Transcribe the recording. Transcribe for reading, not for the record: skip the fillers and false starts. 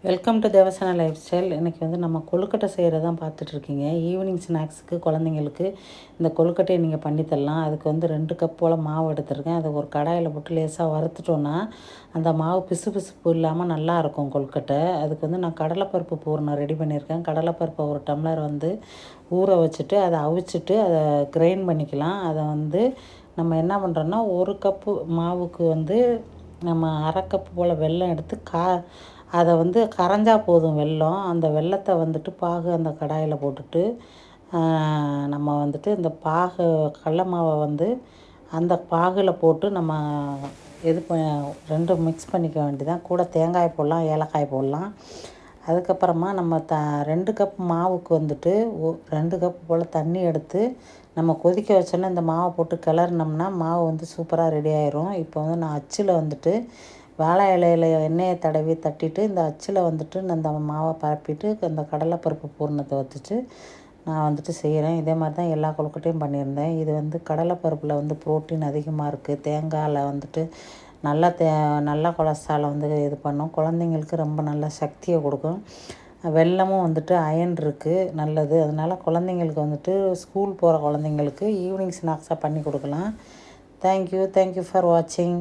Welcome to தேவசான life style. இன்றைக்கி வந்து நம்ம கொழுக்கட்டை செய்கிறதான் பார்த்துட்ருக்கீங்க. ஈவினிங் ஸ்நாக்ஸுக்கு குழந்தைங்களுக்கு இந்த கொழுக்கட்டையை நீங்கள் பண்ணித்தரலாம். அதுக்கு வந்து 2 கப் போல் மாவு எடுத்துருக்கேன். அதை ஒரு கடாயில் போட்டு லேசாக வறுத்துட்டோன்னா அந்த மாவு பிசுபிசுப்பு இல்லாமல் நல்லாயிருக்கும் கொழுக்கட்டை. அதுக்கு வந்து நான் கடலைப்பருப்பு பூரணம் ரெடி பண்ணியிருக்கேன். கடலைப்பருப்பை ஒரு டம்ளர் வந்து ஊற வச்சுட்டு அதை அவிச்சிட்டு அதை கிரைண்ட் பண்ணிக்கலாம். அதை வந்து நம்ம என்ன பண்ணுறோன்னா 1 கப்பு மாவுக்கு வந்து நம்ம 1/2 கப்பு போல் வெல்லம் எடுத்து அதை வந்து கரைஞ்சா போதும் வெல்லம். அந்த வெல்லத்தை வந்துட்டு பாகு அந்த கடாயில் போட்டுட்டு நம்ம வந்துட்டு இந்த பாகு கடல மாவை வந்து அந்த பாகில் போட்டு நம்ம இது 2 மிக்ஸ் பண்ணிக்க வேண்டியதான். கூட தேங்காய் போடலாம், ஏலக்காய் போடலாம். அதுக்கப்புறமா நம்ம 2 கப் மாவுக்கு வந்துட்டு 2 கப் போல் தண்ணி எடுத்து நம்ம கொதிக்க வச்சோன்னா இந்த மாவை போட்டு கிளறினோம்னா மாவு வந்து சூப்பராக ரெடி ஆயிரும். இப்போ வந்து நான் அச்சில் வந்துட்டு வாழை இலையில் எண்ணெயை தடவி தட்டிட்டு இந்த அச்சில் வந்துட்டு அந்த மாவை பரப்பிட்டு அந்த கடலைப்பருப்பு பூரணத்தை வச்சுட்டு நான் வந்துட்டு செய்கிறேன். இதே மாதிரி தான் எல்லா கொழுக்கட்டையும் பண்ணியிருந்தேன். இது வந்து கடலைப்பருப்பில் வந்து ப்ரோட்டீன் அதிகமாக இருக்குது. தேங்காயில் வந்துட்டு நல்ல கொலஸ்ட்ராலை வந்து இது பண்ணும். குழந்தைங்களுக்கு ரொம்ப நல்ல சக்தியை கொடுக்கும். வெல்லமும் வந்துட்டு அயன் இருக்குது, நல்லது. அதனால் குழந்தைங்களுக்கு வந்துட்டு ஸ்கூல் போகிற குழந்தைங்களுக்கு ஈவினிங் ஸ்நாக்ஸாக பண்ணி கொடுக்கலாம். தேங்க்யூ ஃபார் வாட்சிங்.